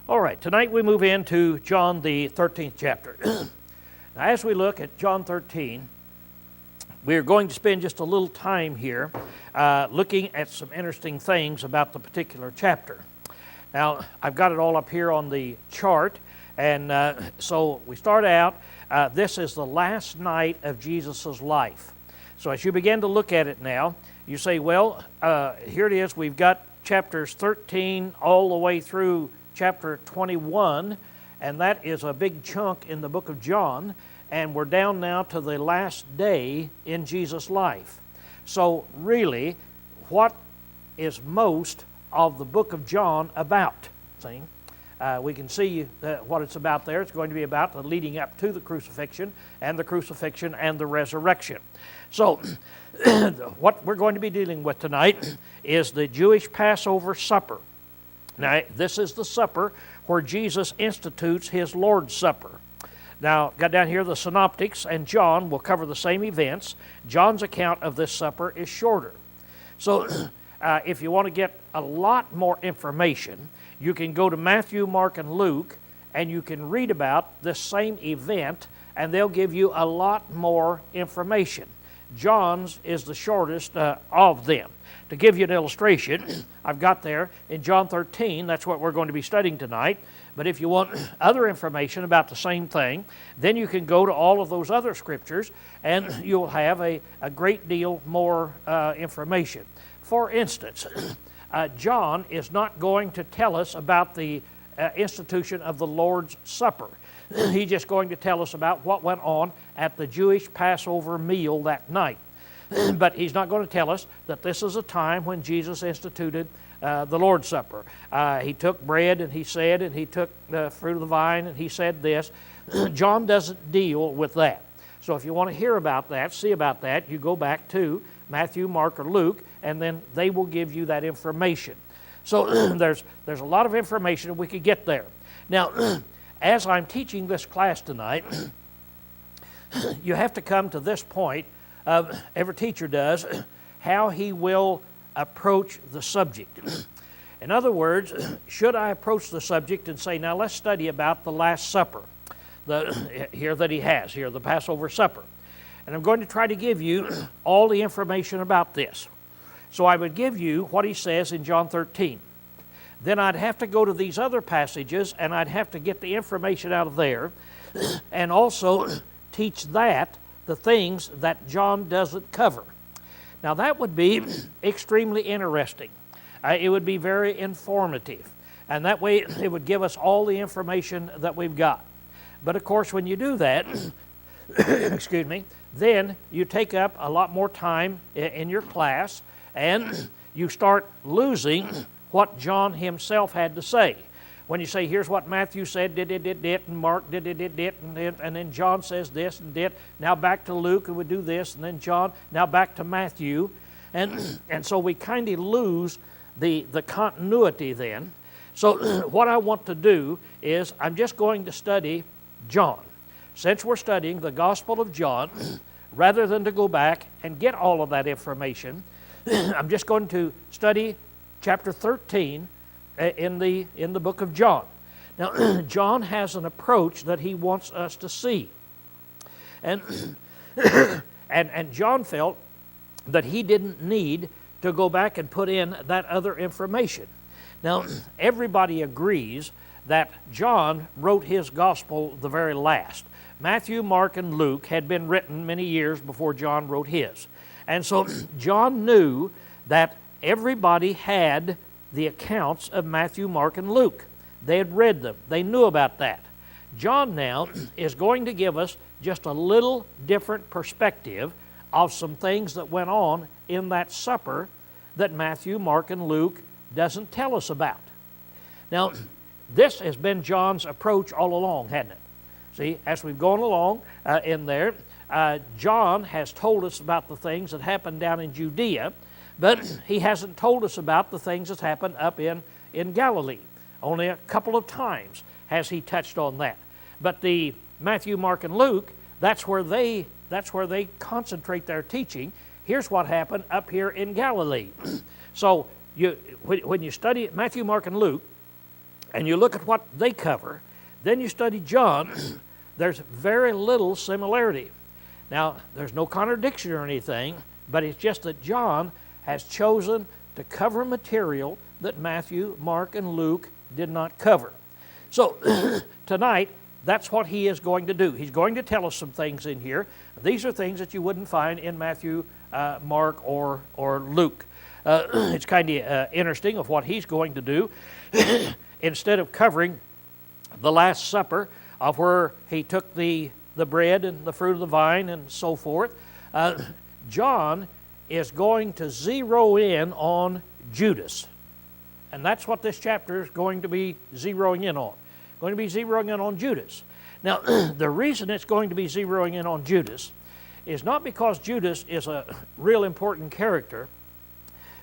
All right, tonight we move into John the 13th chapter. Now, as we look at John 13, we are going to spend just a little time here looking at some interesting things about the particular chapter. Now, I've got it all up here on the chart, and so we start out, this is the last night of Jesus' life. So as you begin to look at it now, you say, well, here it is, we've got chapters 13 all the way through chapter 21, and that is a big chunk in the book of John, and we're down now to the last day in Jesus' life. So really, what is most of the book of John about? See? We can see what it's about there. It's going to be about the leading up to the crucifixion and the resurrection. So what we're going to be dealing with tonight is the Jewish Passover supper. Now, this is the supper where Jesus institutes his Lord's Supper. Now, got down here the Synoptics, and John will cover the same events. John's account of this supper is shorter. So, if you want to get a lot more information, you can go to Matthew, Mark, and Luke, and you can read about this same event, and they'll give you a lot more information. John's is the shortest of them. To give you an illustration, I've got there in John 13, that's what we're going to be studying tonight. But if you want other information about the same thing, then you can go to all of those other scriptures and you'll have a great deal more information. For instance, John is not going to tell us about the institution of the Lord's Supper. He's just going to tell us about what went on at the Jewish Passover meal that night. But he's not going to tell us that this is a time when Jesus instituted the Lord's Supper. He took bread and he said, and he took the fruit of the vine and he said this. John doesn't deal with that. So if you want to hear about that, see about that, you go back to Matthew, Mark, or Luke, and then they will give you that information. So there's a lot of information and we could get there. Now, as I'm teaching this class tonight, you have to come to this point, every teacher does, how he will approach the subject. In other words, should I approach the subject and say, now let's study about the Last Supper, the Passover supper. And I'm going to try to give you all the information about this. So I would give you what he says in John 13. Then I'd have to go to these other passages and I'd have to get the information out of there and also teach that the things that John doesn't cover. Now that would be extremely interesting. It would be very informative. And that way it would give us all the information that we've got. But of course when you do that, excuse me, then you take up a lot more time in your class and you start losing what John himself had to say. When you say, here's what Matthew said, and Mark did, and then John says this and did. Now back to Luke, and we do this, and then John, now back to Matthew. And so we kind of lose the continuity then. So what I want to do is I'm just going to study John. Since we're studying the Gospel of John, rather than to go back and get all of that information, I'm just going to study chapter 13 in the book of John. Now, John has an approach that he wants us to see. And John felt that he didn't need to go back and put in that other information. Now, everybody agrees that John wrote his gospel the very last. Matthew, Mark, and Luke had been written many years before John wrote his. And so John knew that everybody had the accounts of Matthew, Mark, and Luke. They had read them. They knew about that. John now is going to give us just a little different perspective of some things that went on in that supper that Matthew, Mark, and Luke doesn't tell us about. Now, this has been John's approach all along, hasn't it? See, as we've gone along in there, John has told us about the things that happened down in Judea, but he hasn't told us about the things that happened up in Galilee. Only a couple of times has he touched on that. But the Matthew, Mark, and Luke, that's where they concentrate their teaching. Here's what happened up here in Galilee. So when you study Matthew, Mark, and Luke, and you look at what they cover, then you study John, there's very little similarity. Now, there's no contradiction or anything, but it's just that John has chosen to cover material that Matthew, Mark, and Luke did not cover. So, tonight, that's what he is going to do. He's going to tell us some things in here. These are things that you wouldn't find in Matthew, Mark, or Luke. It's kind of interesting of what he's going to do. Instead of covering the Last Supper, of where he took the bread and the fruit of the vine and so forth, John is going to zero in on Judas. And that's what this chapter is going to be zeroing in on. Going to be zeroing in on Judas. Now, the reason it's going to be zeroing in on Judas is not because Judas is a real important character,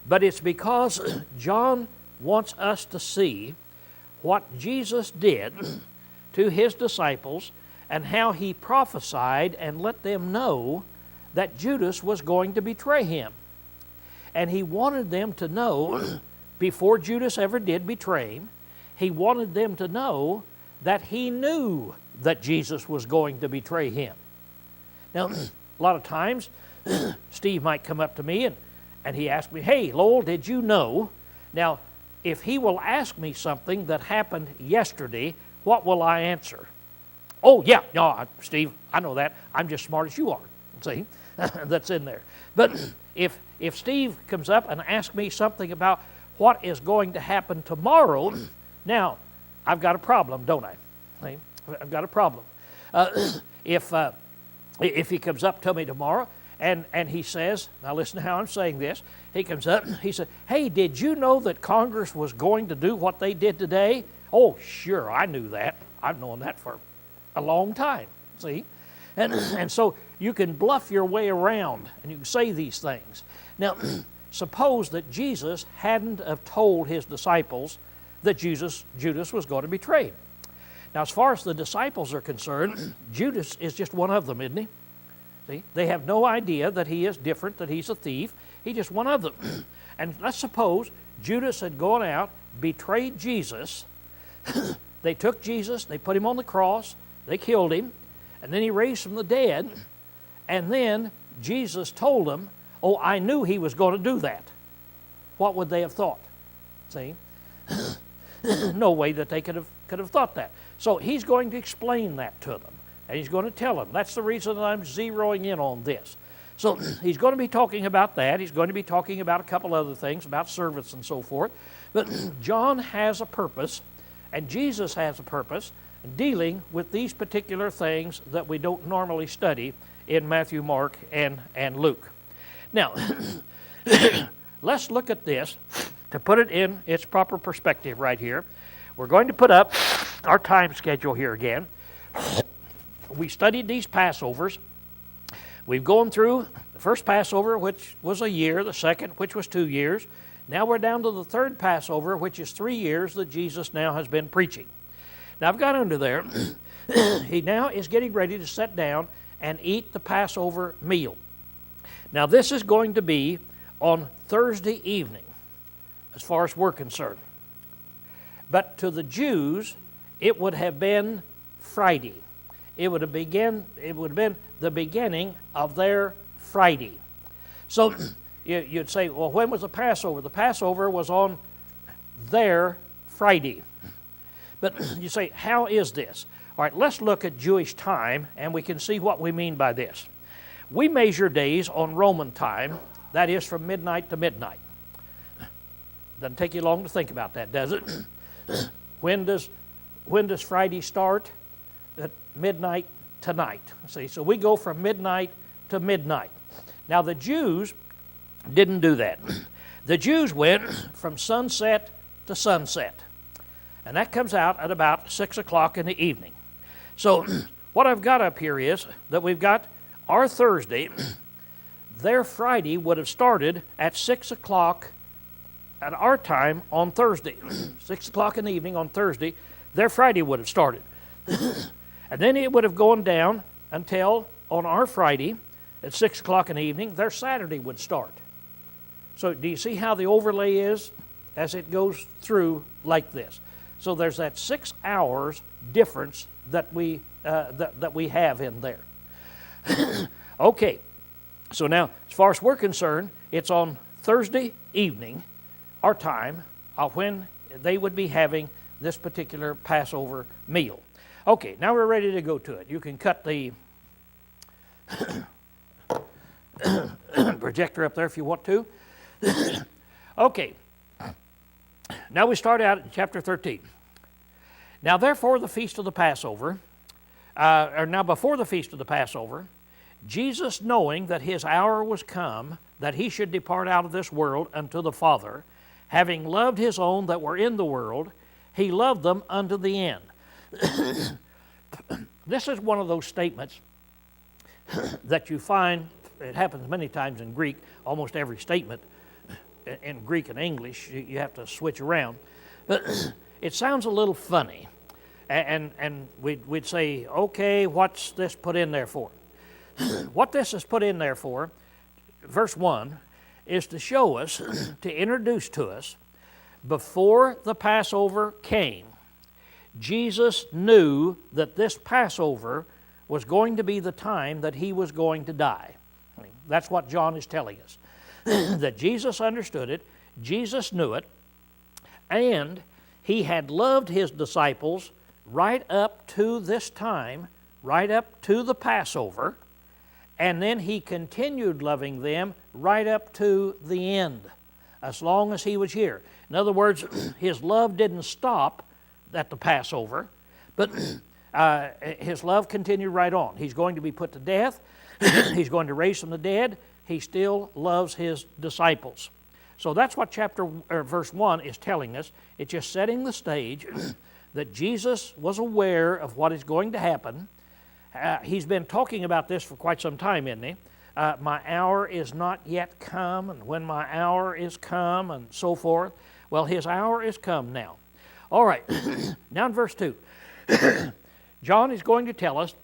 but it's because John wants us to see what Jesus did to his disciples and how he prophesied and let them know that Judas was going to betray him. And he wanted them to know, before Judas ever did betray him, he wanted them to know that he knew that Jesus was going to betray him. Now, a lot of times, Steve might come up to me and he asked me, "Hey, Lowell, did you know?" Now, if he will ask me something that happened yesterday, what will I answer? "Oh, yeah, no, Steve, I know that. I'm just smart as you are." See, that's in there. But if Steve comes up and asks me something about what is going to happen tomorrow, now, I've got a problem, don't I? See? I've got a problem. If he comes up to me tomorrow and he says, now listen to how I'm saying this, he comes up, he said, "Hey, did you know that Congress was going to do what they did today?" "Oh, sure, I knew that. I've known that for a long time." See? And so you can bluff your way around and you can say these things. Now, suppose that Jesus hadn't have told his disciples that Judas was going to betray him. Now, as far as the disciples are concerned, Judas is just one of them, isn't he? See? They have no idea that he is different, that he's a thief. He's just one of them. And let's suppose Judas had gone out, betrayed Jesus. They took Jesus, they put him on the cross, they killed him, and then he raised from the dead. And then Jesus told them, "Oh, I knew he was going to do that." What would they have thought? See? No way that they could have thought that. So he's going to explain that to them, and he's going to tell them. That's the reason that I'm zeroing in on this. So he's going to be talking about that. He's going to be talking about a couple other things, about service and so forth. But John has a purpose, and Jesus has a purpose, in dealing with these particular things that we don't normally study in Matthew, Mark, and Luke. Now, let's look at this to put it in its proper perspective right here. We're going to put up our time schedule here again. We studied these Passovers. We've gone through the first Passover, which was a year, the second, which was 2 years. Now we're down to the third Passover, which is 3 years that Jesus now has been preaching. Now I've got under there, he now is getting ready to sit down and eat the Passover meal. Now this is going to be on Thursday evening, as far as we're concerned. But to the Jews, it would have been Friday. It would have been the beginning of their Friday. So you'd say, well, when was the Passover? The Passover was on their Friday. But you say, how is this? All right, let's look at Jewish time, and we can see what we mean by this. We measure days on Roman time, that is from midnight to midnight. Doesn't take you long to think about that, does it? When does Friday start? At midnight tonight. See, so we go from midnight to midnight. Now the Jews didn't do that. The Jews went from sunset to sunset. And that comes out at about 6 o'clock in the evening. So what I've got up here is that we've got our Thursday. Their Friday would have started at 6 o'clock at our time on Thursday. 6 o'clock in the evening on Thursday, their Friday would have started. And then it would have gone down until on our Friday at 6 o'clock in the evening, their Saturday would start. So do you see how the overlay is as it goes through like this? So there's that 6 hours difference that we have in there. Okay, so now as far as we're concerned, it's on Thursday evening, our time, when they would be having this particular Passover meal. Okay, now we're ready to go to it. You can cut the projector up there if you want to. Okay, now we start out in chapter 13. Now therefore the feast of the Passover, now before the feast of the Passover, Jesus, knowing that his hour was come, that he should depart out of this world unto the Father, having loved his own that were in the world, he loved them unto the end. This is one of those statements that you find, it happens many times in Greek, almost every statement in Greek and English, you have to switch around. But it sounds a little funny. And we'd say, okay, what's this put in there for? What this is put in there for, verse 1, is to show us, to introduce to us, before the Passover came, Jesus knew that this Passover was going to be the time that he was going to die. That's what John is telling us. That Jesus understood it, Jesus knew it, and he had loved his disciples right up to this time, right up to the Passover, and then he continued loving them right up to the end, as long as he was here. In other words, his love didn't stop at the Passover, but his love continued right on. He's going to be put to death. He's going to raise from the dead. He still loves his disciples. So that's what verse 1 is telling us. It's just setting the stage that Jesus was aware of what is going to happen. He's been talking about this for quite some time, isn't he? My hour is not yet come, and when my hour is come, and so forth. Well, his hour is come now. All right, now in verse 2, John is going to tell us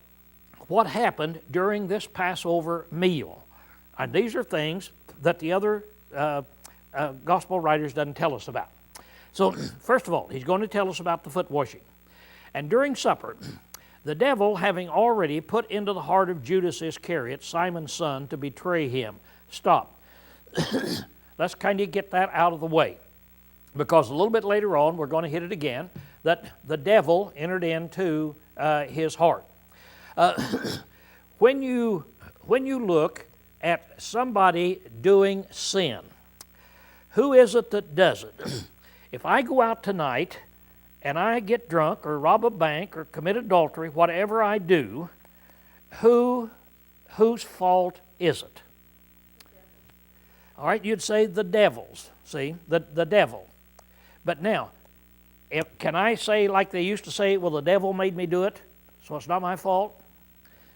what happened during this Passover meal. And these are things that the other gospel writers doesn't tell us about. So, first of all, he's going to tell us about the foot washing. And during supper, the devil, having already put into the heart of Judas Iscariot, Simon's son, to betray him. Stop. Let's kind of get that out of the way. Because a little bit later on, we're going to hit it again, that the devil entered into his heart. When you look at somebody doing sin, who is it that does it? If I go out tonight and I get drunk or rob a bank or commit adultery, whatever I do, whose fault is it? All right, you'd say the devil's. See, the devil. But now, can I say like they used to say, well, the devil made me do it, so it's not my fault?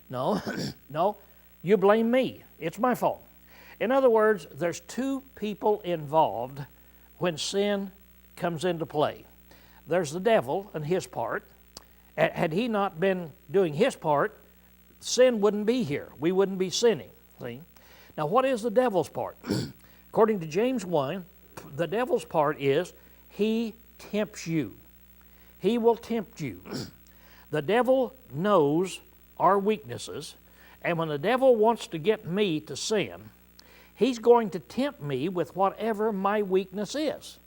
No, no, you blame me. It's my fault. In other words, there's two people involved when sin comes into play. There's the devil and his part. Had he not been doing his part, sin wouldn't be here. We wouldn't be sinning. See? Now, what is the devil's part? According to James 1, the devil's part is he tempts you. He will tempt you. The devil knows our weaknesses, and when the devil wants to get me to sin, he's going to tempt me with whatever my weakness is.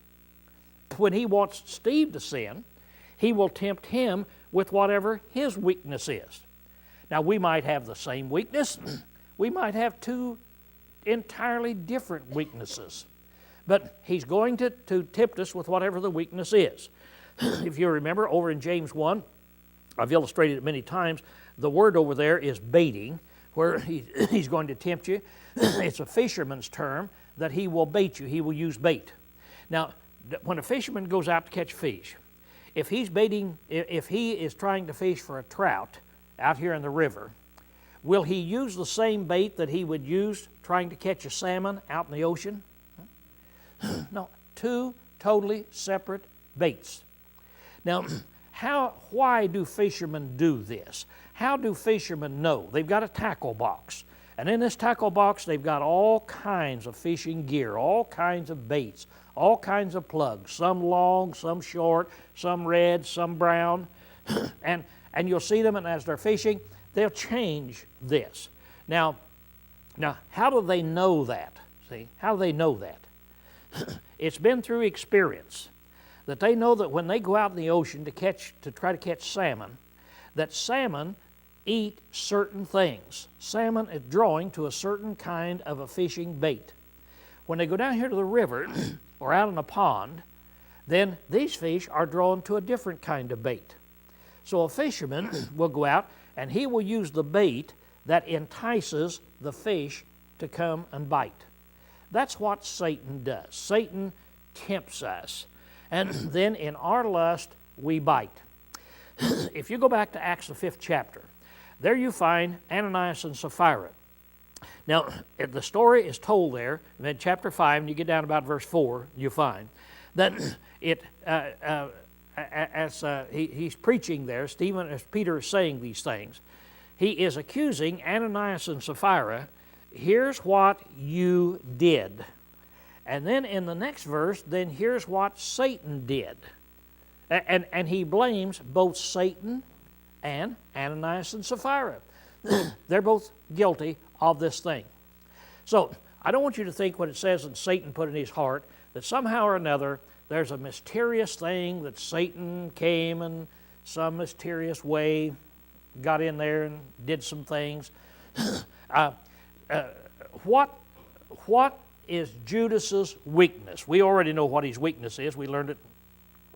When he wants Steve to sin, he will tempt him with whatever his weakness is. Now, we might have the same weakness. We might have two entirely different weaknesses. But he's going to tempt us with whatever the weakness is. If you remember, over in James 1, I've illustrated it many times, the word over there is baiting, where he's going to tempt you. It's a fisherman's term that he will bait you. He will use bait. Now, when a fisherman goes out to catch fish, if he is trying to fish for a trout out here in the river, will he use the same bait that he would use trying to catch a salmon out in the ocean? No, two totally separate baits. Now, why do fishermen do this? How do fishermen know? They've got a tackle box, And in this tackle box, they've got all kinds of fishing gear, all kinds of baits, all kinds of plugs, some long, some short, some red, some brown. and you'll see them, and as they're fishing, they'll change this. Now, how do they know that? See, how do they know that? It's been through experience that they know that when they go out in the ocean to try to catch salmon, that salmon eat certain things. Salmon is drawing to a certain kind of a fishing bait. When they go down here to the river or out in a pond, then these fish are drawn to a different kind of bait. So a fisherman will go out and he will use the bait that entices the fish to come and bite. That's what Satan does. Satan tempts us, and then in our lust we bite. If you go back to Acts the 5th chapter, there you find Ananias and Sapphira. Now, the story is told there, and then chapter 5, and you get down about verse 4, you find that he's preaching there, Stephen, as Peter is saying these things, he is accusing Ananias and Sapphira, here's what you did. And then in the next verse, then here's what Satan did. And he blames both Satan and Ananias and Sapphira. They're both guilty of this thing. So I don't want you to think what it says that Satan put in his heart, that somehow or another there's a mysterious thing that Satan came and some mysterious way got in there and did some things. What is Judas's weakness? We already know what his weakness is. We learned it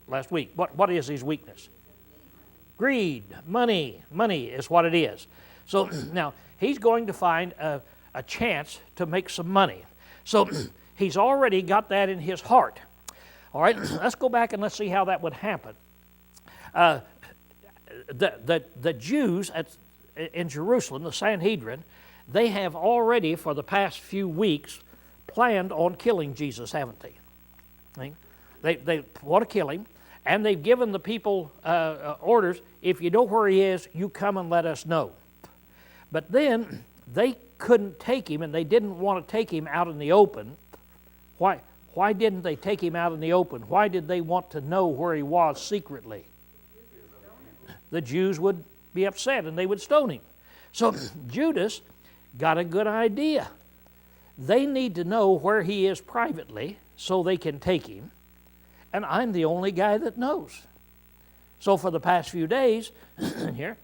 last week. What is his weakness? Greed, money. Money is what it is. So now he's going to find a chance to make some money. So he's already got that in his heart. All right, let's go back and let's see how that would happen. The Jews in Jerusalem, the Sanhedrin, they have already for the past few weeks planned on killing Jesus, haven't they? They want to kill him, and they've given the people orders, if you know where he is, you come and let us know. But then they couldn't take him, and they didn't want to take him out in the open. Why didn't they take him out in the open? Why did they want to know where he was secretly? The Jews would be upset and they would stone him. So Judas got a good idea. They need to know where he is privately so they can take him, and I'm the only guy that knows. So for the past few days, here,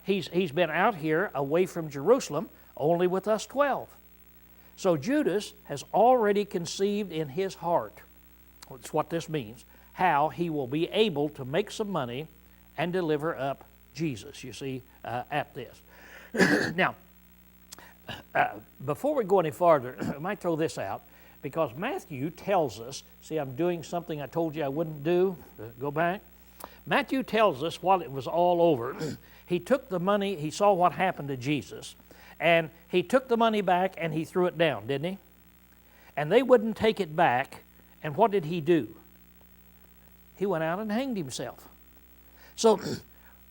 he's been out here away from Jerusalem, only with us 12. So Judas has already conceived in his heart, that's what this means, how he will be able to make some money and deliver up Jesus, you see, at this. Now, before we go any farther, I might throw this out, because Matthew tells us, see, I'm doing something I told you I wouldn't do. Go back. Matthew tells us while it was all over, he took the money, he saw what happened to Jesus, and he took the money back and he threw it down, didn't he? And they wouldn't take it back, and what did he do? He went out and hanged himself. So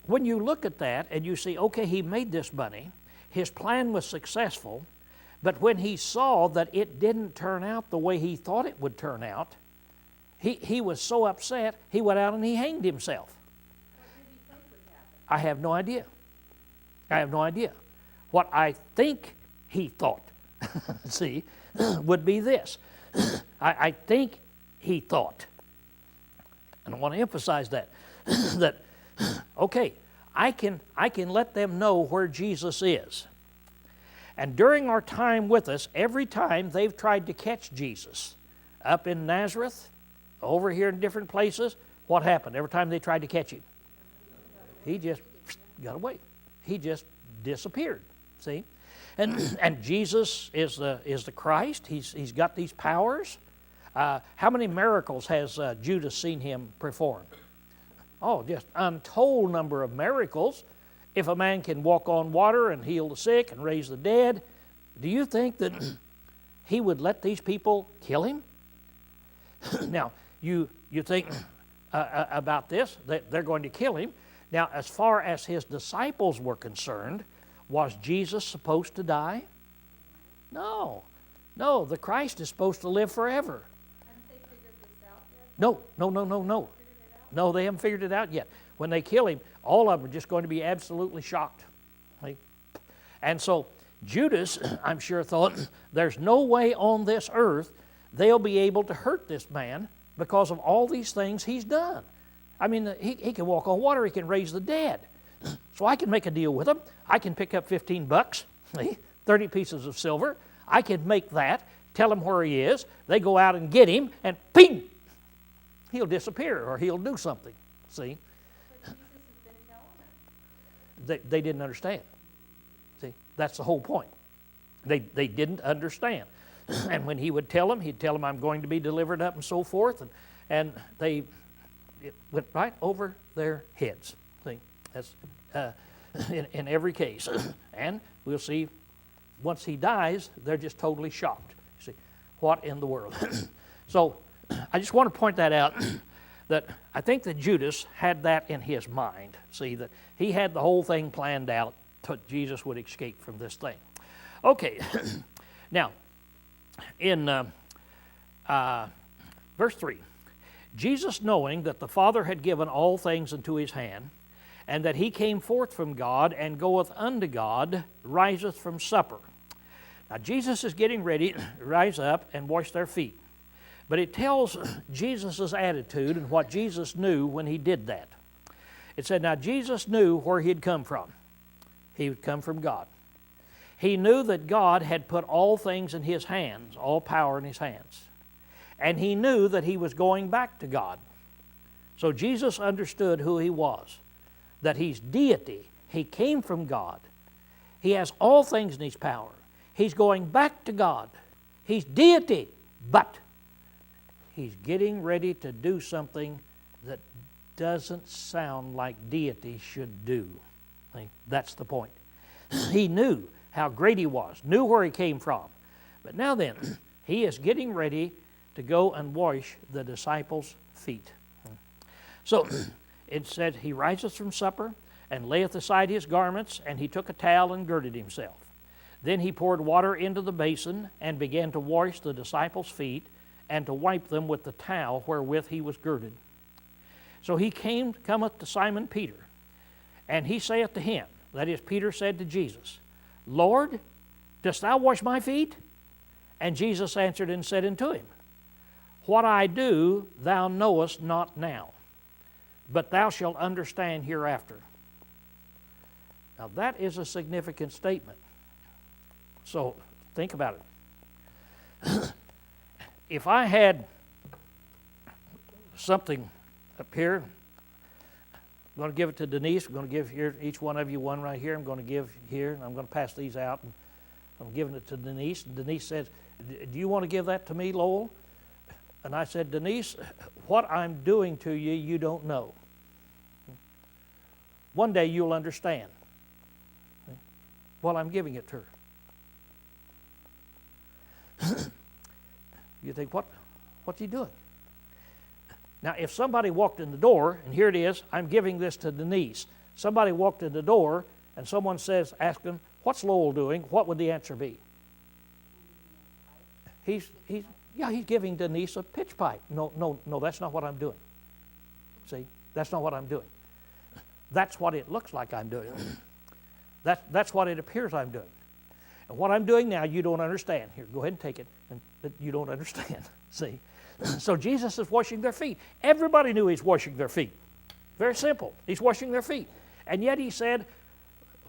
when you look at that and you see, okay, he made this money, his plan was successful, but when he saw that it didn't turn out the way he thought it would turn out, he was so upset, he went out and he hanged himself. What did he think would happen? I have no idea. I have no idea. What I think he thought, see, would be this. I think he thought, and I want to emphasize that, that, okay, I can let them know where Jesus is. And during our time with us, every time they've tried to catch Jesus, up in Nazareth, over here in different places, what happened every time they tried to catch him? He just got away. He just disappeared, see? And Jesus is the Christ. He's got these powers. How many miracles has Judas seen him perform? Oh, just untold number of miracles. If a man can walk on water and heal the sick and raise the dead, do you think that he would let these people kill him? Now, you think about this, that they're going to kill him. Now, as far as his disciples were concerned, was Jesus supposed to die? No. No, the Christ is supposed to live forever. Haven't they figured this out yet? No. Figured it out? No, they haven't figured it out yet. When they kill him, all of them are just going to be absolutely shocked. See? And so Judas, I'm sure, thought, there's no way on this earth they'll be able to hurt this man because of all these things he's done. I mean, he can walk on water, he can raise the dead. So I can make a deal with him. I can pick up $15, see, 30 pieces of silver. I can make that, tell him where he is. They go out and get him, and ping! He'll disappear or he'll do something. See? But Jesus has been telling them. They didn't understand. See? That's the whole point. They didn't understand. And when he would tell them, he'd tell them, I'm going to be delivered up and so forth. And it went right over their heads. See? That's in every case. And we'll see, once he dies, they're just totally shocked. See, what in the world? So I just want to point that out, that I think that Judas had that in his mind. See, that he had the whole thing planned out so Jesus would escape from this thing. Okay, now, in verse 3, Jesus, knowing that the Father had given all things into his hand, and that he came forth from God and goeth unto God, riseth from supper. Now, Jesus is getting ready to rise up and wash their feet. But it tells Jesus' attitude and what Jesus knew when he did that. It said, now Jesus knew where he had come from. He had come from God. He knew that God had put all things in his hands, all power in his hands. And he knew that he was going back to God. So Jesus understood who he was, that he's deity. He came from God. He has all things in his power. He's going back to God. He's deity, but he's getting ready to do something that doesn't sound like deity should do. See, that's the point. He knew how great he was, knew where he came from. But now then, he is getting ready to go and wash the disciples' feet. So it said, he riseth from supper and layeth aside his garments, and he took a towel and girded himself. Then he poured water into the basin and began to wash the disciples' feet and to wipe them with the towel wherewith he was girded. So he cometh to Simon Peter, and he saith to him, that is, Peter said to Jesus, Lord, dost thou wash my feet? And Jesus answered and said unto him, what I do thou knowest not now, but thou shalt understand hereafter. Now that is a significant statement. So think about it. If I had something up here, I'm going to give it to Denise. I'm going to give here, each one of you one right here. I'm going to give here, and I'm going to pass these out. And I'm giving it to Denise. And Denise says, do you want to give that to me, Lowell? And I said, Denise, what I'm doing to you, you don't know. One day you'll understand. Well, I'm giving it to her. You think, what's he doing? Now, if somebody walked in the door, and here it is, I'm giving this to Denise. Somebody walked in the door, and someone says, ask him, what's Lowell doing? What would the answer be? He's giving Denise a pitch pipe. No, that's not what I'm doing. See, that's not what I'm doing. That's what it looks like I'm doing. That's what it appears I'm doing. And what I'm doing now, you don't understand. Here, go ahead and take it. And you don't understand. See? So Jesus is washing their feet. Everybody knew he's washing their feet. Very simple. He's washing their feet. And yet he said,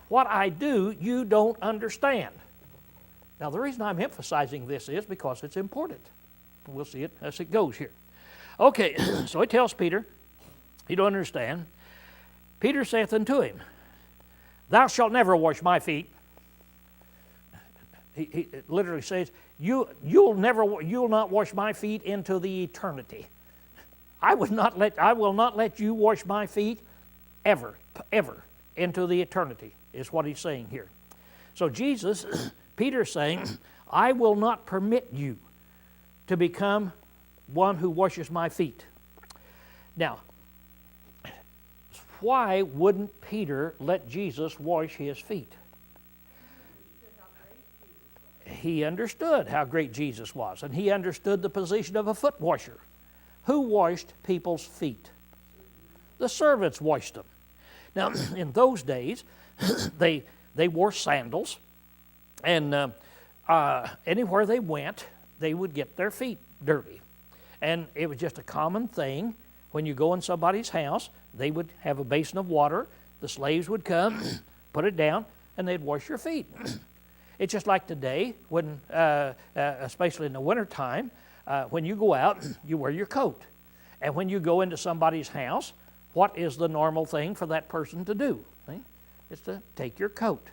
what I do, you don't understand. Now, the reason I'm emphasizing this is because it's important. We'll see it as it goes here. Okay, so he tells Peter, you don't understand. Peter saith unto him, thou shalt never wash my feet. He literally says, you'll not wash my feet into the eternity. I will not let you wash my feet ever into the eternity, is what he's saying here. So Jesus, Peter's saying, I will not permit you to become one who washes my feet. Now, why wouldn't Peter let Jesus wash his feet? he understood how great Jesus was, and he understood the position of a foot washer. Who washed people's feet? The servants washed them. Now, in those days, they wore sandals, and anywhere they went, they would get their feet dirty. And it was just a common thing. When you go in somebody's house, they would have a basin of water. The slaves would come, put it down, and they'd wash your feet. It's just like today, when, especially in the wintertime, when you go out, you wear your coat. And when you go into somebody's house, what is the normal thing for that person to do? See? It's to take your coat.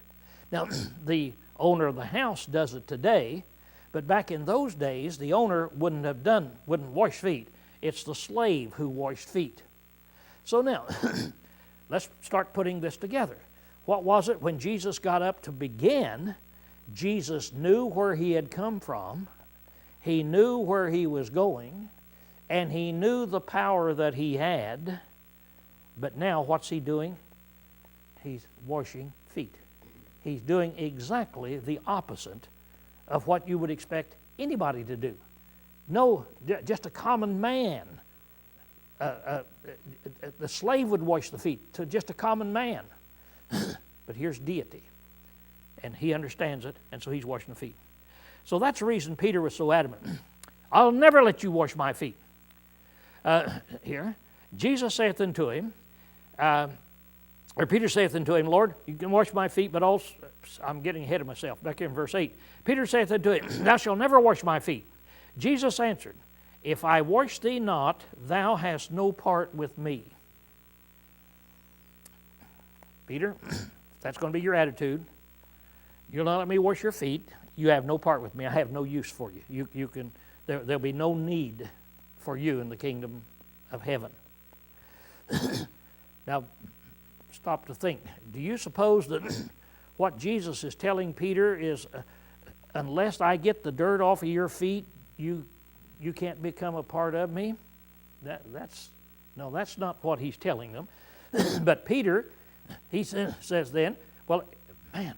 Now, the owner of the house does it today, but back in those days, the owner wouldn't wash feet. It's the slave who washed feet. So now, let's start putting this together. What was it when Jesus got up to begin? Jesus knew where he had come from, he knew where he was going, and he knew the power that he had. But now what's he doing? He's washing feet. He's doing exactly the opposite of what you would expect anybody to do. No, just a common man. The slave would wash the feet to just a common man. But here's deity. And he understands it, and so he's washing the feet. So that's the reason Peter was so adamant. I'll never let you wash my feet. Here, Jesus saith unto him, or Peter saith unto him, Lord, you can wash my feet, but also, I'm getting ahead of myself, back here in verse 8. Peter saith unto him, Thou shalt never wash my feet. Jesus answered, If I wash thee not, thou hast no part with me. Peter, if that's going to be your attitude, you'll not let me wash your feet, you have no part with me. I have no use for you. There'll be no need for you in the kingdom of heaven. Now, stop to think. Do you suppose that what Jesus is telling Peter is, unless I get the dirt off of your feet, you can't become a part of me? That's not what he's telling them. But Peter, he says then, well, man,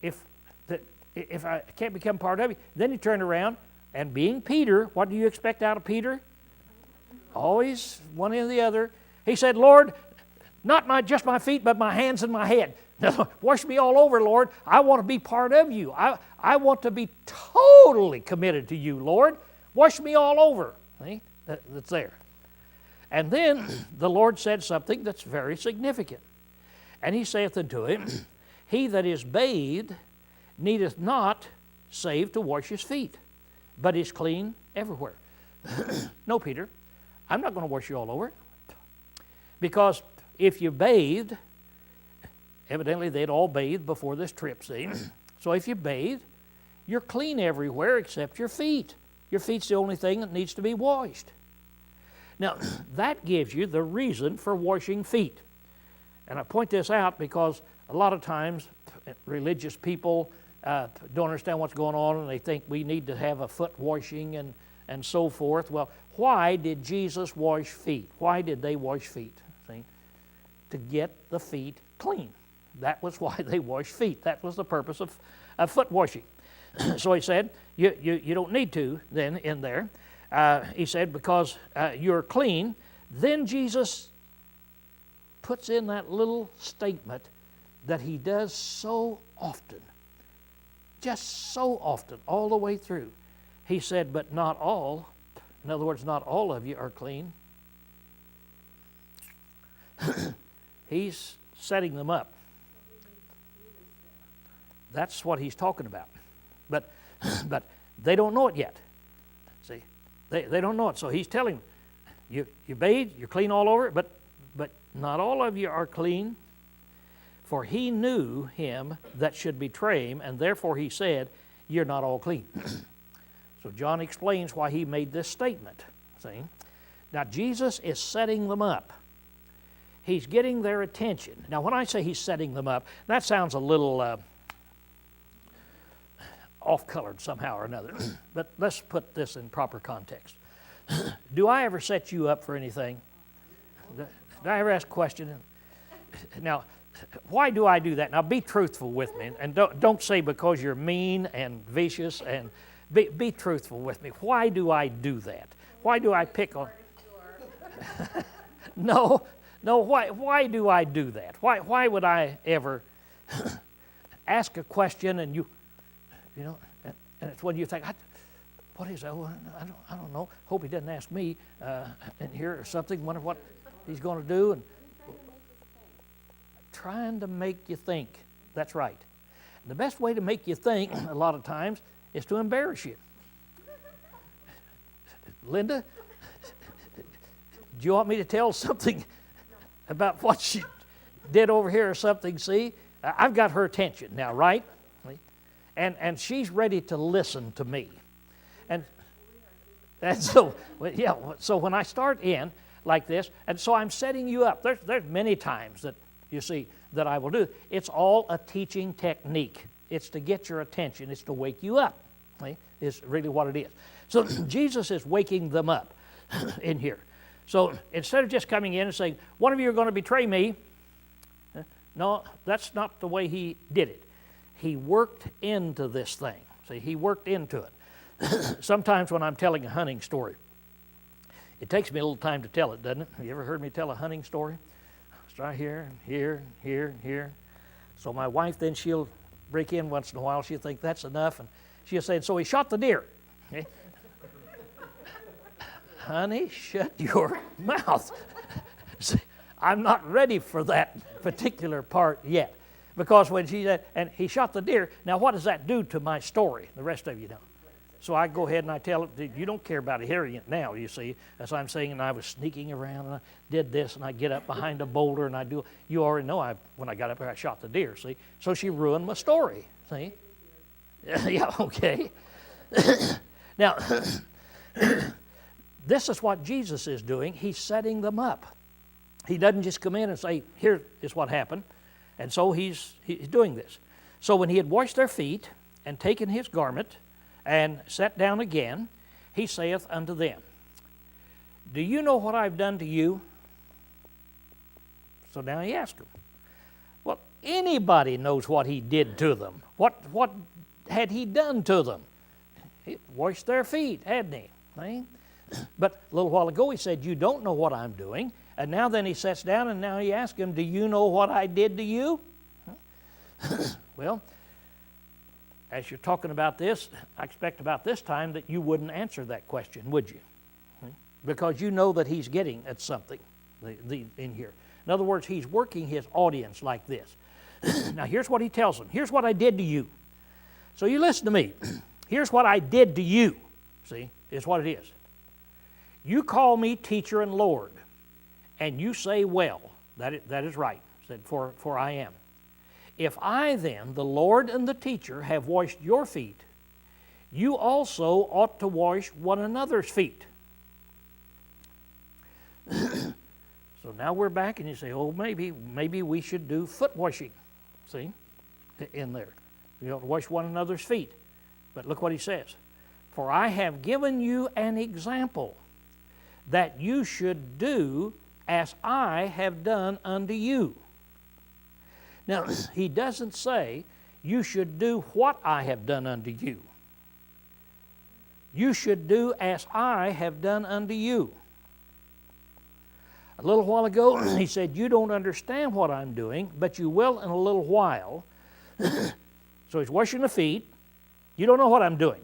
if I can't become part of you, then he turned around, and being Peter, what do you expect out of Peter? Always one or the other. He said, Lord, not just my feet, but my hands and my head. Wash me all over, Lord. I want to be part of you. I want to be totally committed to you, Lord. Wash me all over. See? That's there. And then the Lord said something that's very significant. And he saith unto him, He that is bathed needeth not save to wash his feet, but is clean everywhere. No, Peter, I'm not going to wash you all over. Because if you bathed, evidently they'd all bathed before this trip, see? So if you bathe, you're clean everywhere except your feet. Your feet's the only thing that needs to be washed. Now, that gives you the reason for washing feet. And I point this out because a lot of times religious people don't understand what's going on, and they think we need to have a foot washing and so forth. Well, why did Jesus wash feet? Why did they wash feet? See? To get the feet clean. That was why they washed feet. That was the purpose of foot washing. So he said, you don't need to then in there. He said, because you're clean. Then Jesus puts in that little statement that he does so often. Just so often, all the way through. He said, but not all. In other words, not all of you are clean. He's setting them up. That's what he's talking about. But they don't know it yet. See, they don't know it. So he's telling them, you bathe, you're clean all over, but not all of you are clean. For he knew him that should betray him, and therefore he said, you're not all clean. So John explains why he made this statement. See? Now Jesus is setting them up. He's getting their attention. Now when I say he's setting them up, that sounds a little off-colored somehow or another. But let's put this in proper context. Do I ever set you up for anything? Did I ever ask a question? Now, why do I do that? Now be truthful with me, and don't say because you're mean and vicious, and be truthful with me. Why do I do that? Why do I pick on? No, why do I do that? Why would I ever ask a question and you know, and it's when you think, what is that? Oh, I don't know. Hope he doesn't ask me in here or something. Wonder what he's going to do. And trying to make you think. That's right. The best way to make you think a lot of times is to embarrass you. Linda, do you want me to tell something about what she did over here or something? See, I've got her attention now, right? And she's ready to listen to me. And so, yeah, so when I start in like this, and so I'm setting you up. There's many times that, you see, that I will do. It's all a teaching technique. It's to get your attention. It's to wake you up. See? Is really what it is. So Jesus is waking them up in here. So instead of just coming in and saying, one of you are going to betray me, no, that's not the way he did it. He worked into this thing. See, he worked into it. Sometimes when I'm telling a hunting story, it takes me a little time to tell it, doesn't it? Have you ever heard me tell a hunting story? Start here, here, here, here. So my wife, then she'll break in once in a while. She'll think that's enough. And she'll say, so he shot the deer. Okay? Honey, shut your mouth. See, I'm not ready for that particular part yet. Because when she said, and he shot the deer, now what does that do to my story? The rest of you don't. So I go ahead and I tell it, you don't care about hearing it now, you see. As I'm saying, and I was sneaking around and I did this and I get up behind a boulder and I do, you already know when I got up there I shot the deer, see. So she ruined my story, see. Yeah, okay. Now, this is what Jesus is doing. He's setting them up. He doesn't just come in and say, here is what happened. And so he's doing this. So when he had washed their feet and taken his garment and sat down again, he saith unto them, do you know what I've done to you? So now he asks them. Well, anybody knows what he did to them. What had he done to them? He washed their feet, hadn't he? Right? But a little while ago he said, you don't know what I'm doing. And now then he sits down and now he asks him, do you know what I did to you? Well, as you're talking about this, I expect about this time that you wouldn't answer that question, would you? Because you know that he's getting at something in here. In other words, he's working his audience like this. Now here's what he tells them. Here's what I did to you. So you listen to me. Here's what I did to you. See, is what it is. You call me teacher and Lord, and you say, well, that is right, said, for I am. If I then, the Lord and the teacher, have washed your feet, you also ought to wash one another's feet. So now we're back and you say, oh, maybe we should do foot washing. See, in there. You ought to wash one another's feet. But look what he says. For I have given you an example that you should do as I have done unto you. Now, he doesn't say, you should do what I have done unto you. You should do as I have done unto you. A little while ago, he said, you don't understand what I'm doing, but you will in a little while. So he's washing the feet. You don't know what I'm doing.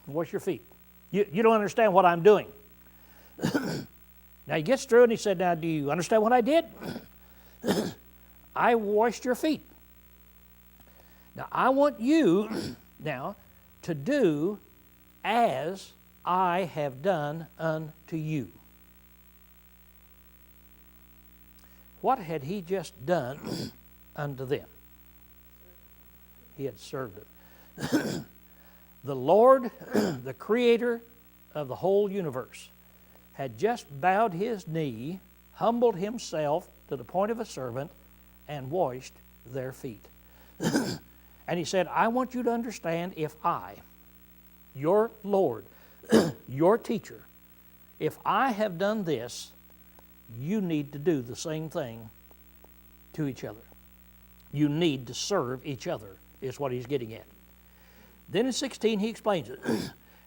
Wash your feet. You don't understand what I'm doing. Now he gets through and he said, now do you understand what I did? I washed your feet. Now I want you now to do as I have done unto you. What had he just done unto them? He had served them. The Lord, the creator of the whole universe, had just bowed his knee, humbled himself to the point of a servant, and washed their feet. And he said, I want you to understand, if I, your Lord, your teacher, if I have done this, you need to do the same thing to each other. You need to serve each other, is what he's getting at. Then in 16, he explains it.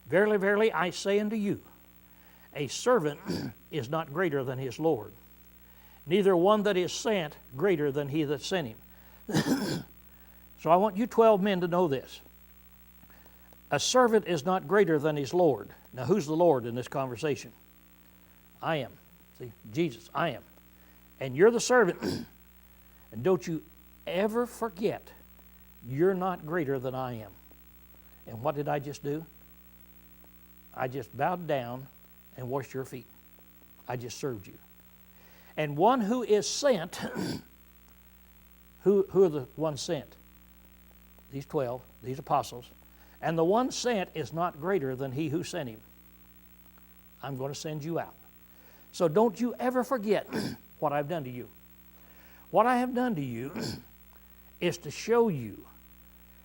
Verily, verily, I say unto you, a servant is not greater than his Lord, neither one that is sent greater than he that sent him. So I want you 12 men to know this. A servant is not greater than his Lord. Now, who's the Lord in this conversation? I am. See, Jesus, I am. And you're the servant. And don't you ever forget, you're not greater than I am. And what did I just do? I just bowed down and washed your feet. I just served you. And one who is sent, who are the ones sent? These 12, these apostles. And the one sent is not greater than he who sent him. I'm going to send you out. So don't you ever forget what I've done to you. What I have done to you is to show you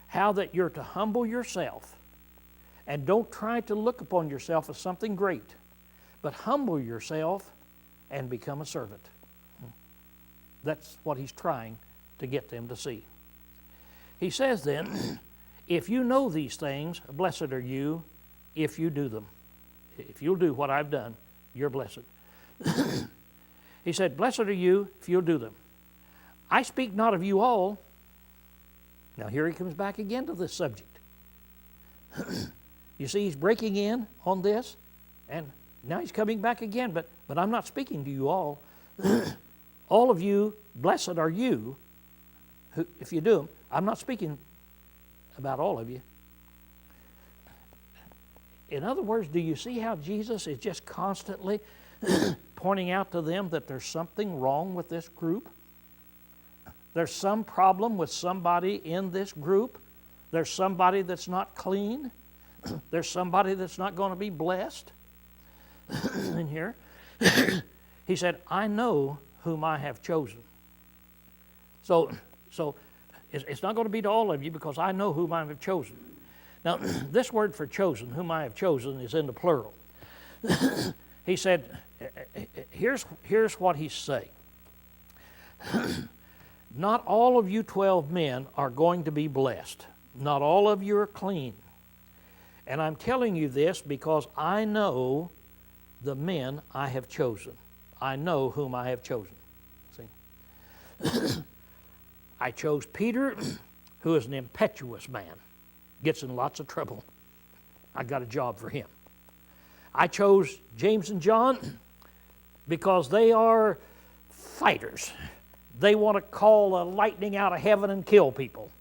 how that you're to humble yourself, and don't try to look upon yourself as something great, but humble yourself and become a servant. That's what he's trying to get them to see. He says then, if you know these things, blessed are you if you do them. If you'll do what I've done, you're blessed. He said, blessed are you if you'll do them. I speak not of you all. Now here he comes back again to this subject. You see, he's breaking in on this, and now he's coming back again, but I'm not speaking to you all. All of you, blessed are you, who, if you do them. I'm not speaking about all of you. In other words, do you see how Jesus is just constantly pointing out to them that there's something wrong with this group? There's some problem with somebody in this group. There's somebody that's not clean. There's somebody that's not going to be blessed in here. He said, I know whom I have chosen. So it's not going to be to all of you, because I know whom I have chosen. Now, this word for chosen, whom I have chosen, is in the plural. He said, here's what he's saying. Not all of you 12 men are going to be blessed. Not all of you are clean. And I'm telling you this because I know the men I have chosen. I know whom I have chosen. See? I chose Peter, who is an impetuous man, gets in lots of trouble. I got a job for him. I chose James and John because they are fighters. They want to call the lightning out of heaven and kill people.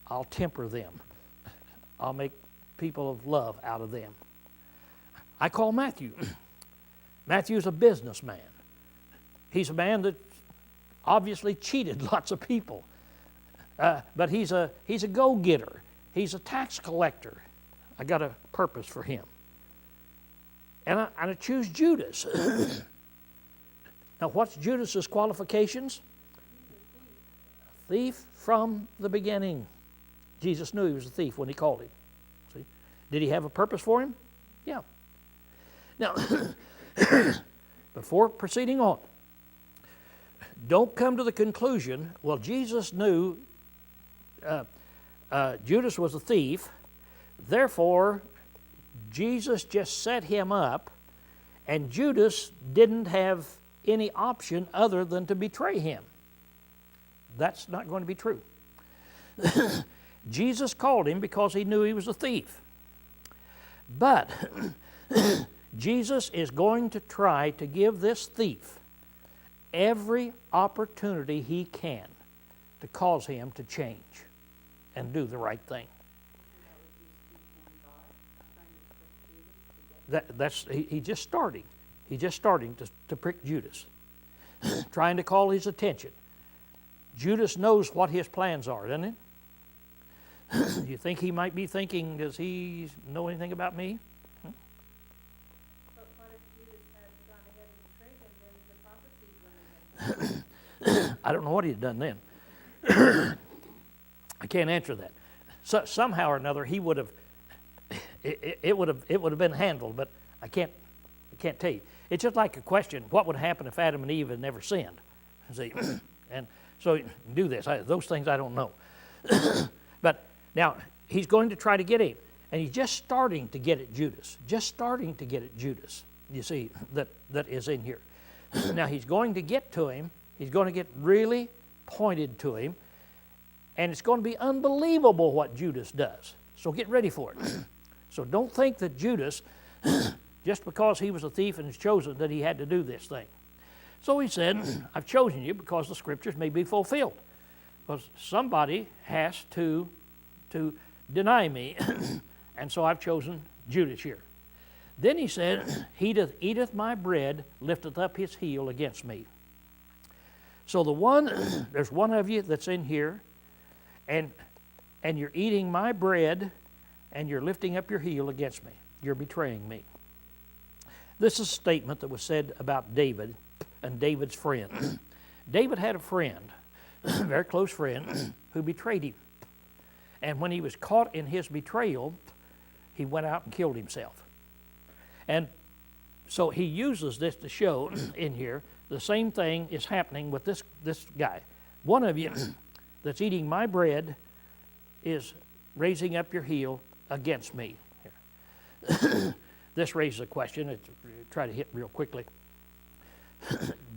I'll temper them. I'll make people of love out of them. I call Matthew. Matthew's a businessman. He's a man that obviously cheated lots of people. But he's a go-getter. He's a tax collector. I got a purpose for him. And I choose Judas. Now, what's Judas's qualifications? A thief from the beginning. Jesus knew he was a thief when he called him. See? Did he have a purpose for him? Yeah. Now, before proceeding on, don't come to the conclusion, well, Jesus knew Judas was a thief, therefore Jesus just set him up, and Judas didn't have any option other than to betray him. That's not going to be true. Jesus called him because he knew he was a thief. But Jesus is going to try to give this thief every opportunity he can to cause him to change and do the right thing. He's just starting. He's just starting to prick Judas, trying to call his attention. Judas knows what his plans are, doesn't he? You think he might be thinking, does he know anything about me? But what if Judas had gone ahead and betrayed him, then the prophecies would have been? I don't know what he'd done then. I can't answer that. So, somehow or another, he would have. It would have been handled, but I can't tell you. It's just like a question: what would happen if Adam and Eve had never sinned? See, And so do this. Those things I don't know. But now he's going to try to get him. And he's just starting to get at Judas. Just starting to get at Judas, you see, that is in here. Now he's going to get to him. He's going to get really pointed to him. And it's going to be unbelievable what Judas does. So get ready for it. So don't think that Judas, just because he was a thief and is chosen, that he had to do this thing. So he said, I've chosen you because the scriptures may be fulfilled. Because somebody has to deny me. And so I've chosen Judas here. Then he said, he that eateth my bread lifteth up his heel against me. So there's one of you that's in here, and you're eating my bread, and you're lifting up your heel against me. You're betraying me. This is a statement that was said about David and David's friend. David had a friend, a very close friend, who betrayed him. And when he was caught in his betrayal, he went out and killed himself. And so he uses this to show in here the same thing is happening with this guy. One of you that's eating my bread is raising up your heel against me. This raises a question. Try to hit real quickly.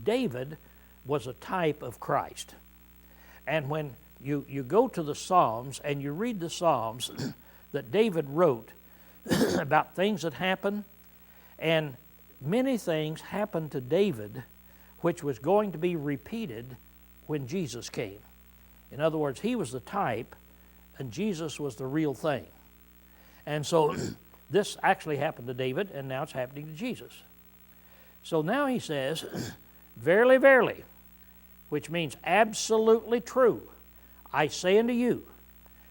David was a type of Christ. And when you go to the Psalms and you read the Psalms that David wrote about things that happened, and many things happened to David which was going to be repeated when Jesus came. In other words, he was the type and Jesus was the real thing. And so this actually happened to David, and now it's happening to Jesus. So now he says, verily, verily, which means absolutely true. I say unto you,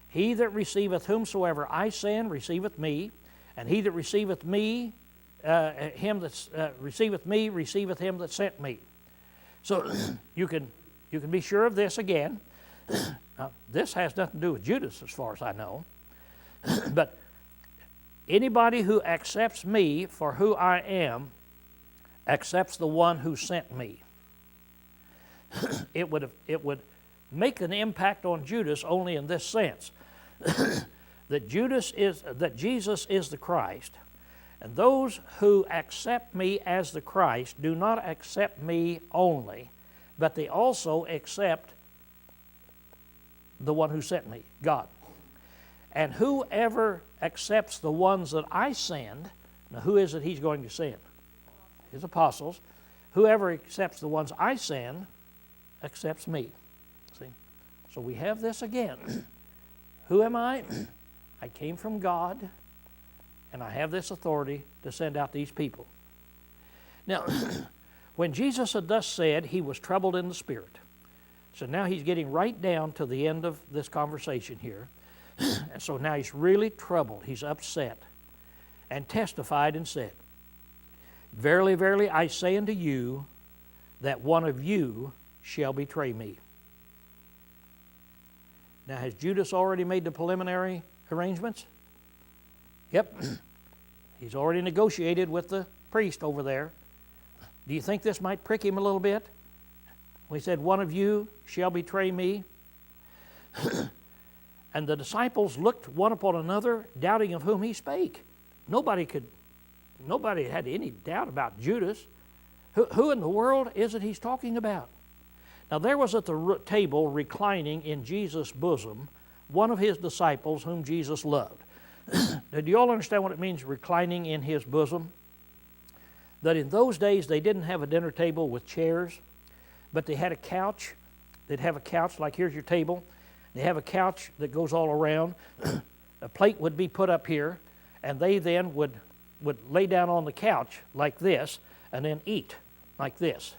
he that receiveth whomsoever I send receiveth me, and he that receiveth me, receiveth me, receiveth him that sent me. So you can be sure of this again. Now, this has nothing to do with Judas as far as I know. But anybody who accepts me for who I am accepts the one who sent me. It would make an impact on Judas only in this sense. that Jesus is the Christ, and those who accept me as the Christ do not accept me only, but they also accept the one who sent me, God. And whoever accepts the ones that I send, now who is it he's going to send? His apostles. Whoever accepts the ones I send accepts me. See? So we have this again. Who am I? I came from God, and I have this authority to send out these people. Now, when Jesus had thus said, he was troubled in the spirit. So now he's getting right down to the end of this conversation here. And so now he's really troubled. He's upset. And testified and said, verily, verily, I say unto you that one of you shall betray me. Now, has Judas already made the preliminary arrangements? Yep. He's already negotiated with the priest over there. Do you think this might prick him a little bit? When he said, one of you shall betray me. And the disciples looked one upon another, doubting of whom he spake. Nobody had any doubt about Judas. Who in the world is it he's talking about? Now there was at the table reclining in Jesus' bosom one of his disciples whom Jesus loved. Now, do you all understand what it means, reclining in his bosom? That in those days they didn't have a dinner table with chairs, but they had a couch. They'd have a couch like here's your table. They have a couch that goes all around. A plate would be put up here, and they then would lay down on the couch like this and then eat like this.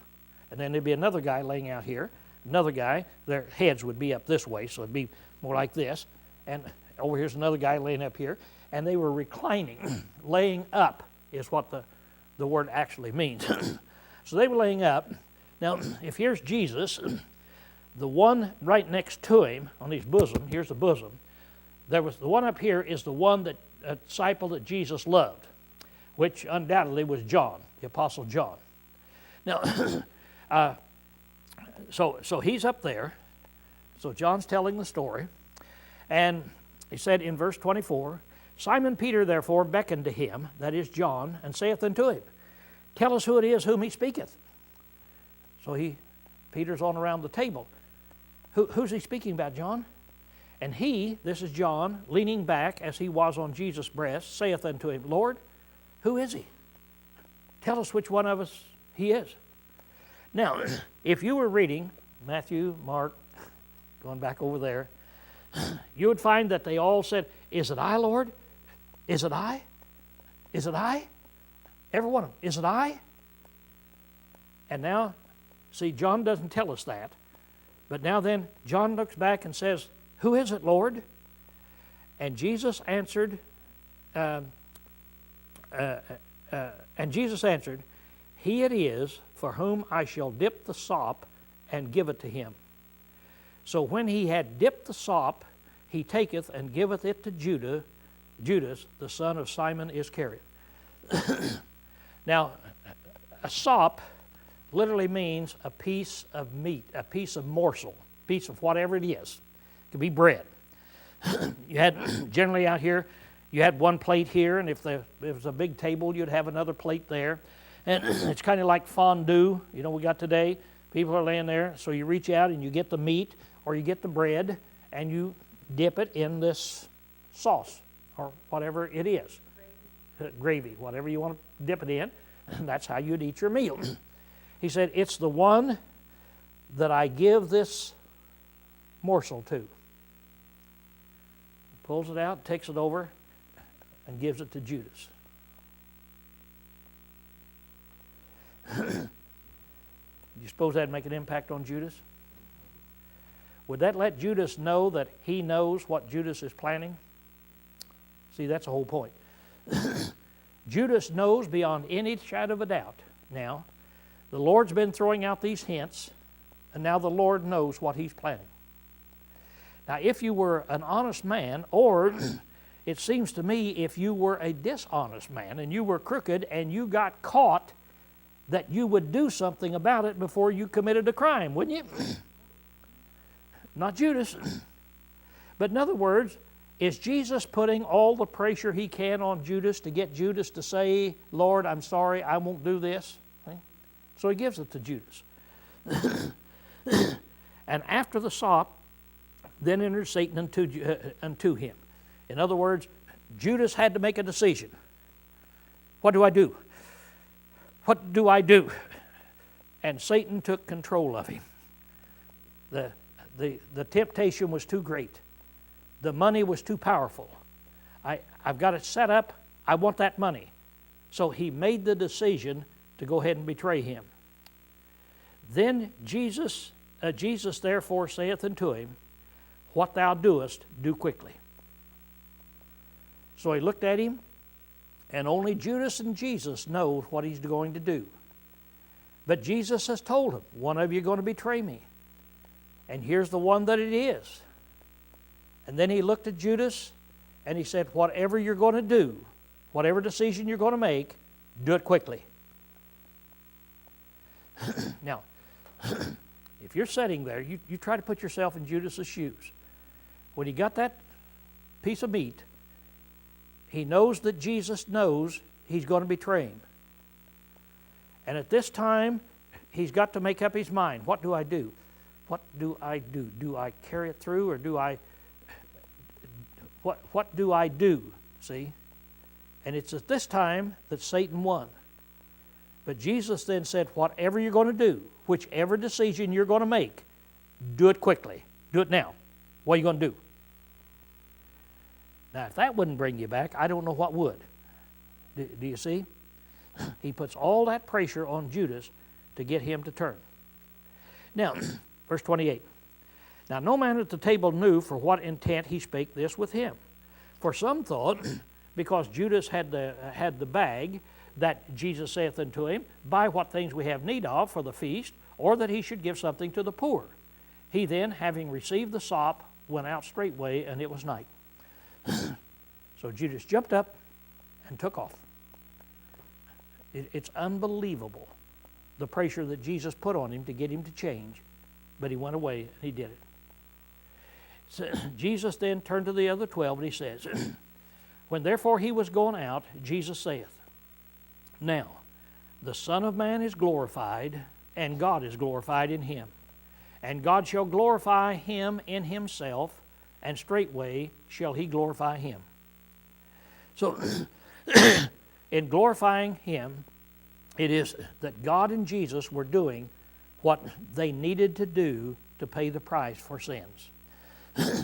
And then there'd be another guy laying out here, another guy, their heads would be up this way, so it'd be more like this. And over here's another guy laying up here, and they were reclining. Laying up is what the word actually means. So they were laying up. Now, if here's Jesus, the one right next to him on his bosom, here's the bosom, there was the one up here is the one that a disciple that Jesus loved, which undoubtedly was John, the Apostle John. Now, So he's up there. So John's telling the story. And he said in verse 24, Simon Peter therefore beckoned to him, that is John, and saith unto him, Tell us who it is whom he speaketh. So Peter's on around the table. Who's he speaking about, John? And he, this is John, leaning back as he was on Jesus' breast, saith unto him, Lord, who is he? Tell us which one of us he is. Now, if you were reading Matthew, Mark, going back over there, you would find that they all said, Is it I, Lord? Is it I? Is it I? Every one of them, is it I? And now, see, John doesn't tell us that. But now then, John looks back and says, Who is it, Lord? And Jesus answered, He it is for whom I shall dip the sop and give it to him. So when he had dipped the sop, he taketh and giveth it to Judas, the son of Simon Iscariot. Now, a sop literally means a piece of meat, a piece of morsel, a piece of whatever it is. It could be bread. You had, generally out here, you had one plate here, and if there was a big table, you'd have another plate there. And it's kind of like fondue, we got today. People are laying there, so you reach out and you get the meat or you get the bread, and you dip it in this sauce or whatever it is. Gravy, whatever you want to dip it in. And that's how you'd eat your meal. He said, it's the one that I give this morsel to. Pulls it out, takes it over, and gives it to Judas. You suppose that'd make an impact on Judas? Would that let Judas know that he knows what Judas is planning? See, that's the whole point. Judas knows beyond any shadow of a doubt now. The Lord's been throwing out these hints, and now the Lord knows what he's planning. Now, if you were an honest man, or it seems to me if you were a dishonest man and you were crooked and you got caught, that you would do something about it before you committed a crime, wouldn't you? Not Judas. But in other words, is Jesus putting all the pressure he can on Judas to get Judas to say, Lord, I'm sorry, I won't do this? So he gives it to Judas. And after the sop, then entered Satan unto him. In other words, Judas had to make a decision. What do I do? What do I do? And Satan took control of him. The temptation was too great. The money was too powerful. I've got it set up. I want that money. So he made the decision to go ahead and betray him. Then Jesus therefore saith unto him, What thou doest, do quickly. So he looked at him, and only Judas and Jesus know what he's going to do. But Jesus has told him, one of you is going to betray me. And here's the one that it is. And then he looked at Judas, and he said, whatever you're going to do, whatever decision you're going to make, do it quickly. Now, if you're sitting there, you try to put yourself in Judas's shoes. When he got that piece of meat, he knows that Jesus knows he's going to betray him. And at this time, he's got to make up his mind. What do I do? What do I do? Do I carry it through, or do I... What do I do? See? And it's at this time that Satan won. But Jesus then said, whatever you're going to do, whichever decision you're going to make, do it quickly. Do it now. What are you going to do? Now, if that wouldn't bring you back, I don't know what would. Do you see? He puts all that pressure on Judas to get him to turn. Now, verse 28. Now, no man at the table knew for what intent he spake this with him. For some thought, because Judas had the bag, that Jesus saith unto him, buy what things we have need of for the feast, or that he should give something to the poor. He then, having received the sop, went out straightway, and it was night. So Judas jumped up and took off. It's unbelievable, the pressure that Jesus put on him to get him to change but he went away and he did it. So Jesus then turned to the other 12 and he says, when therefore he was going out, Jesus saith, now the Son of Man is glorified, and God is glorified in him. And God shall glorify him in himself, and straightway shall he glorify him. So, in glorifying him, it is that God and Jesus were doing what they needed to do to pay the price for sins.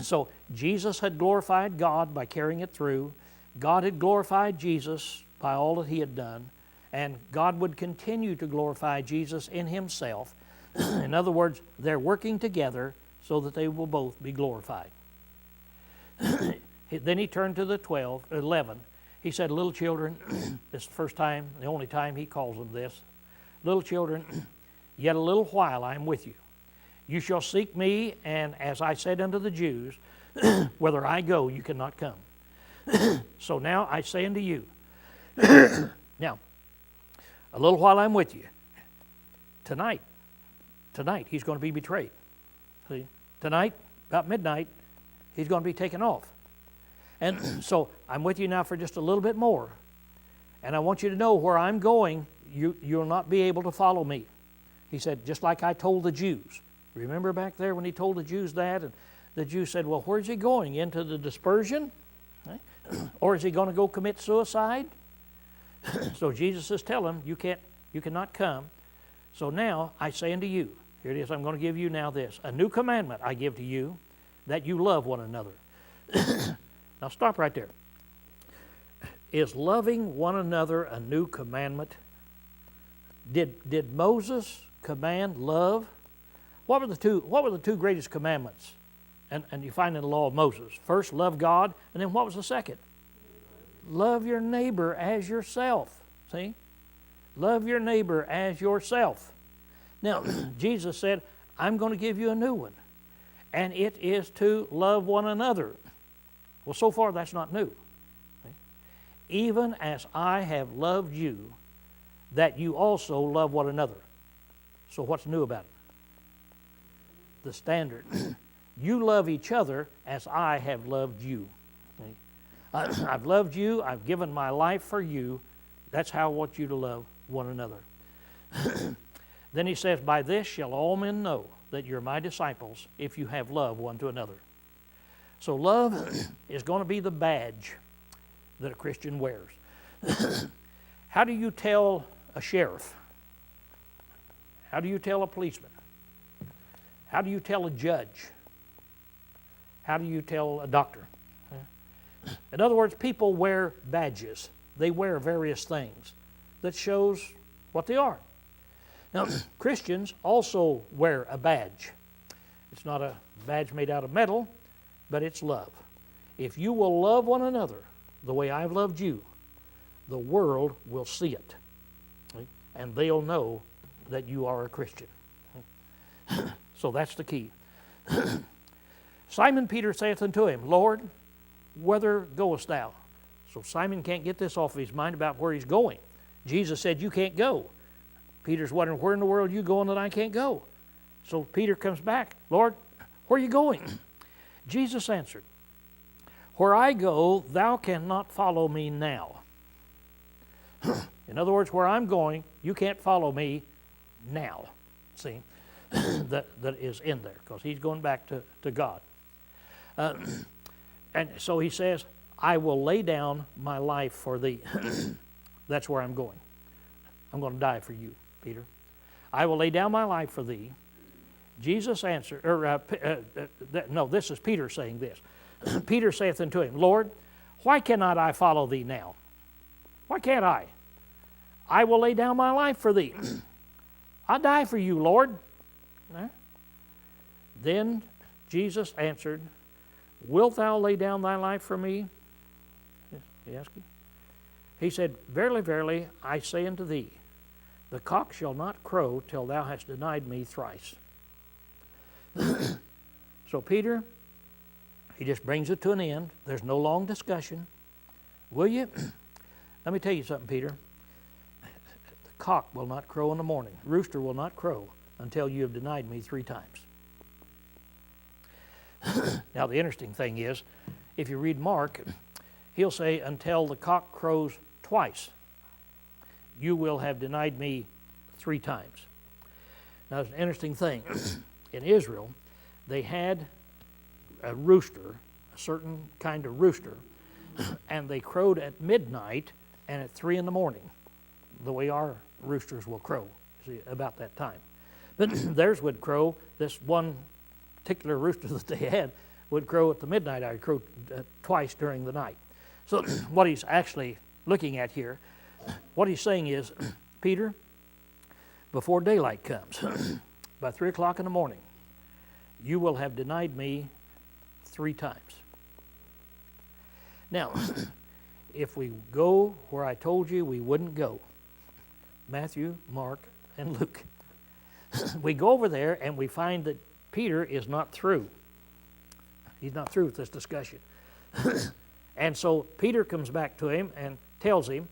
So, Jesus had glorified God by carrying it through. God had glorified Jesus by all that he had done. And God would continue to glorify Jesus in himself. In other words, they're working together so that they will both be glorified. Then he turned to the 11. He said, little children, this is the first time, the only time he calls them this. Little children, yet a little while I am with you. You shall seek me, and as I said unto the Jews, whither I go, you cannot come. So now I say unto you, now, a little while I'm with you. Tonight, he's going to be betrayed. See? Tonight, about midnight, he's going to be taken off. And so I'm with you now for just a little bit more. And I want you to know where I'm going, you'll not be able to follow me. He said, just like I told the Jews. Remember back there when he told the Jews that? And the Jews said, well, where's he going? Into the dispersion? Or is he going to go commit suicide? So Jesus is telling him, you cannot come. So now I say unto you, here it is, I'm going to give you now this. A new commandment I give to you, that you love one another. Now stop right there. Is loving one another a new commandment? Did Moses command love? What were the two greatest commandments? And you find in the law of Moses. First, love God, and then what was the second? Love your neighbor as yourself. See? Love your neighbor as yourself. Now, Jesus said, I'm going to give you a new one. And it is to love one another. Well, so far that's not new. See? Even as I have loved you, that you also love one another. So what's new about it? The standard. You love each other as I have loved you. See? I've loved you. I've given my life for you. That's how I want you to love one another. Then he says, by this shall all men know that you're my disciples, if you have love one to another. So love is going to be the badge that a Christian wears. How do you tell a sheriff? How do you tell a policeman? How do you tell a judge? How do you tell a doctor? In other words, people wear badges. They wear various things that shows what they are. Now, Christians also wear a badge. It's not a badge made out of metal, but it's love. If you will love one another the way I've loved you, the world will see it. And they'll know that you are a Christian. So that's the key. Simon Peter saith unto him, Lord, whither goest thou? So Simon can't get this off of his mind about where he's going. Jesus said, you can't go. Peter's wondering, where in the world are you going that I can't go? So Peter comes back, Lord, where are you going? Jesus answered, where I go, thou cannot follow me now. In other words, where I'm going, you can't follow me now. See, that is in there, because he's going back to God. And so he says, I will lay down my life for thee. That's where I'm going. I'm going to die for you, Peter. I will lay down my life for thee. Jesus answered, no, this is Peter saying this. Peter saith unto him, Lord, why cannot I follow thee now? Why can't I? I will lay down my life for thee. I'll die for you, Lord. Then Jesus answered, wilt thou lay down thy life for me? He asked him. He said, verily, verily, I say unto thee, the cock shall not crow till thou hast denied me thrice. So Peter, he just brings it to an end. There's no long discussion. Will you? Let me tell you something, Peter. The cock will not crow in the morning. Rooster will not crow until you have denied me 3 times. Now, the interesting thing is, if you read Mark, he'll say, until the cock crows twice, you will have denied me 3 times. Now, it's an interesting thing. In Israel, they had a rooster, a certain kind of rooster, and they crowed at midnight and at 3 in the morning, the way our roosters will crow, see, about that time. But theirs would crow, this one particular rooster that they had would crow at the midnight hour, crow twice during the night. So what he's actually looking at here, what he's saying is, Peter, before daylight comes, by 3 o'clock in the morning, you will have denied me 3 times. Now, if we go where I told you we wouldn't go, Matthew, Mark, and Luke, we go over there and we find that Peter is not through. He's not through with this discussion. And so Peter comes back to him and tells him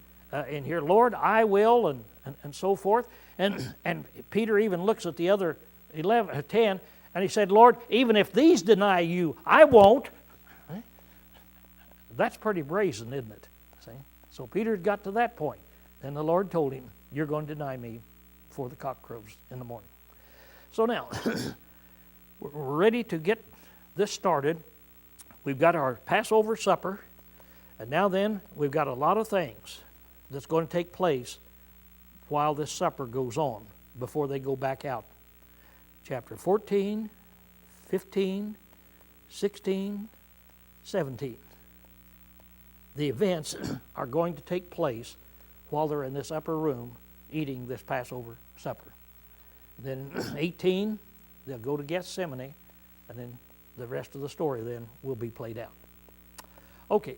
in here, Lord, I will, and so forth. And Peter even looks at the other 10, and he said, Lord, even if these deny you, I won't. That's pretty brazen, isn't it? See? So Peter got to that point. Then the Lord told him, you're going to deny me before the cock crows in the morning. So now, we're ready to get this started. We've got our Passover supper, and now then we've got a lot of things that's going to take place while this supper goes on before they go back out. Chapter 14, 15, 16, 17. The events are going to take place while they're in this upper room eating this Passover supper. Then 18, they'll go to Gethsemane, and then the rest of the story then will be played out. Okay,